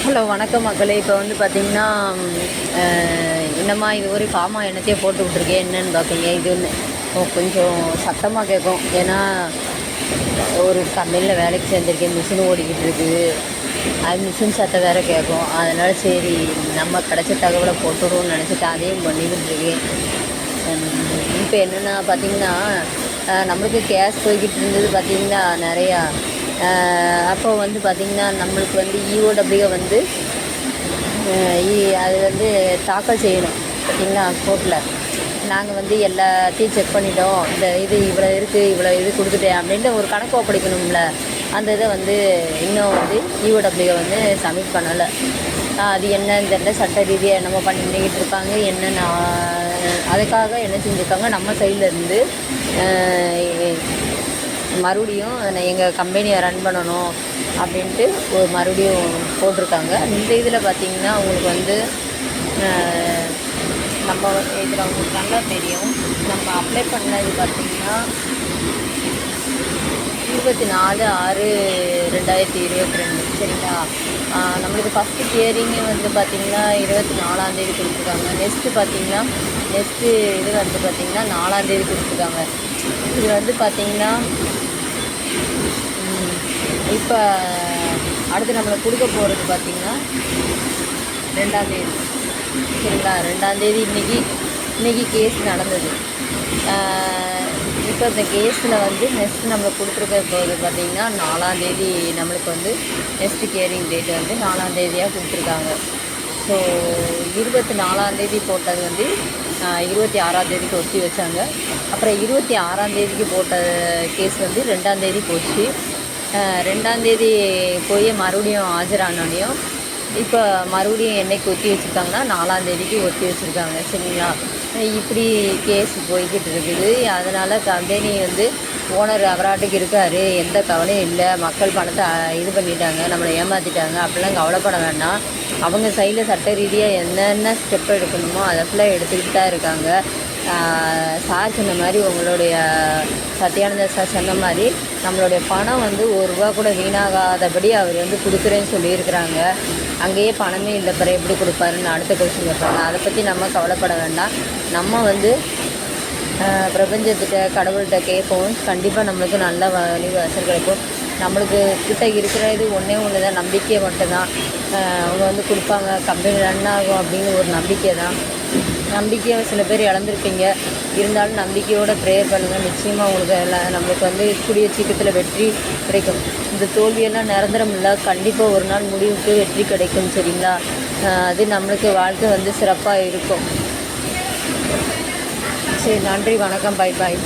Hello வணக்கம் மக்களே. இப்போ வந்து பார்த்திங்கன்னா என்னம்மா இது ஒரு பாமா எண்ணத்தையே போட்டு விட்ருக்கேன் என்னன்னு பார்ப்பீங்க. இது கொஞ்சம் சத்தமாக கேட்கும். ஏன்னா ஒரு கம்பெனியில் வேலைக்கு சேர்ந்துருக்கேன், மிஷின் ஓடிக்கிட்டு இருக்குது. அது மிஷின் சத்தம் வேறு கேட்கும். அதனால் சரி நம்ம கிடச்ச தகவலை போட்டுடுவோம்னு நினச்சிட்டு அதையும் பண்ணிக்கிட்டு இருக்கேன். இப்போ என்னென்னா பார்த்திங்கன்னா நம்மளுக்கு கேஸ் போய்கிட்டு இருந்தது பார்த்திங்கன்னா நிறையா. அப்போ வந்து பார்த்திங்கன்னா நம்மளுக்கு வந்து இஓடபிள்யூ வந்து அது வந்து தாக்கல் செய்யணும் பார்த்திங்களா கோர்ட்டில். நாங்கள் வந்து எல்லாத்தையும் செக் பண்ணிட்டோம், இந்த இது இவ்வளோ இருக்குது, இவ்வளோ இது கொடுத்துட்டேன் அப்படின்ட்டு ஒரு கணக்கு ஒப்படைக்கணும்ல. அந்த இதை வந்து இன்னும் வந்து இஓடபிள்யூ வந்து சப்மிட் பண்ணலை. அது என்னன்னு தெரியல, சட்ட ரீதியாக என்னமோ பண்ணிக்கிட்டு இருக்காங்க. என்னென்ன அதுக்காக என்ன செஞ்சுருக்காங்க, நம்ம சைட்லேருந்து மறுபடியும் எங்கள் கம்பெனியை ரன் பண்ணணும் அப்படின்ட்டு ஒரு மறுபடியும் போட்டிருக்காங்க. இந்த இதில் பார்த்திங்கன்னா உங்களுக்கு வந்து நம்ம இதில் உங்களுக்கு நல்லா தெரியும். நம்ம அப்ளை பண்ணது பார்த்திங்கன்னா 24/6/2022 சரிங்களா. நம்மளுக்கு ஃபஸ்ட்டு ஹியரிங்கு வந்து பார்த்திங்கன்னா 24ஆந்தேதி கொடுத்துருக்காங்க. நெக்ஸ்ட்டு பார்த்திங்கன்னா இது வந்து பார்த்திங்கன்னா 4ஆந்தேதி கொடுத்துருக்காங்க. இது வந்து பார்த்திங்கன்னா இப்போ அடுத்து நம்மளை கொடுக்க போகிறது பார்த்திங்கன்னா 2ஆந்தேதி சரிங்களா. 2ஆந்தேதி இன்றைக்கி கேஸ் நடந்தது. இப்போ இந்த கேஸில் வந்து நெக்ஸ்ட்டு நம்மளுக்கு கொடுத்துருக்க போது பார்த்திங்கன்னா 4ஆந்தேதி நம்மளுக்கு வந்து நெக்ஸ்ட்டு ஹியரிங் டேட் வந்து 4ஆந்தேதியாக கொடுத்துருக்காங்க. ஸோ 24ஆந்தேதி போட்டது வந்து 26ஆந்தேதிக்கு ஒத்தி வச்சாங்க. அப்புறம் 26ஆந்தேதிக்கு போட்ட கேஸ் வந்து 2ஆந்தேதி போச்சு. 2ஆந்தேதி போய் மறுபடியும் ஆஜரானோடையும் இப்போ மறுபடியும் என்னைக்கு ஒத்தி வச்சுருக்காங்கன்னா 4ஆந்தேதிக்கு ஒத்தி வச்சுருக்காங்க சரிங்களா. இப்படி கேஸ் போய்கிட்டு இருக்குது. அதனால் கம்பெனி வந்து ஓனர் அவராட்டுக்கு இருக்கார், எந்த கவலையும் இல்லை. மக்கள் பணத்தை இது பண்ணிட்டாங்க, நம்மளை ஏமாற்றிட்டாங்க அப்படிலாம் கவலைப்பட வேண்டாம். அவங்க சைடில் சட்ட ரீதியாக என்னென்ன ஸ்டெப் எடுக்கணுமோ அதை ஃபுல்லாக எடுத்துக்கிட்டு தான் இருக்காங்க. சார் சொன்ன மாதிரி, உங்களுடைய சத்யானந்த சார் சொன்ன மாதிரி நம்மளுடைய பணம் வந்து ₹1 கூட வீணாகாதபடி அவர் வந்து கொடுக்குறேன்னு சொல்லியிருக்கிறாங்க. அங்கேயே பணமே இல்லை, பிறகு எப்படி கொடுப்பாருன்னு அடுத்த கொஸ்டின் கேட்பாங்க. அதை பற்றி நம்ம கவலைப்பட வேண்டாம். நம்ம வந்து பிரபஞ்சத்திட்ட கடவுள்கிட்ட கேட்போம். கண்டிப்பாக நம்மளுக்கு நல்ல வழி வாசல் கிடைக்கும். நம்மளுக்கு கிட்ட இருக்கிறது ஒன்று தான், நம்பிக்கை மட்டும்தான். அவங்க வந்து கொடுப்பாங்க, கம்பெனி ரன் ஆகும் அப்படின்னு ஒரு நம்பிக்கை தான். நம்பிக்கையை சில பேர் இழந்திருப்பீங்க. இருந்தாலும் நம்பிக்கையோடு ப்ரேயர் பண்ணுங்கள். நிச்சயமாக உங்களுக்கு நம்மளுக்கு வந்து கூடிய சீக்கிரத்தில் வெற்றி கிடைக்கும். இந்த தோல்வியெல்லாம் நிரந்தரம் இல்லை, கண்டிப்பாக ஒரு நாள் முடிவுக்கு வெற்றி கிடைக்கும் சரிங்களா. அது நம்மளுக்கு வாழ்க்கை வந்து சிறப்பாக இருக்கும். சரி, நன்றி, வணக்கம், பை பாய்.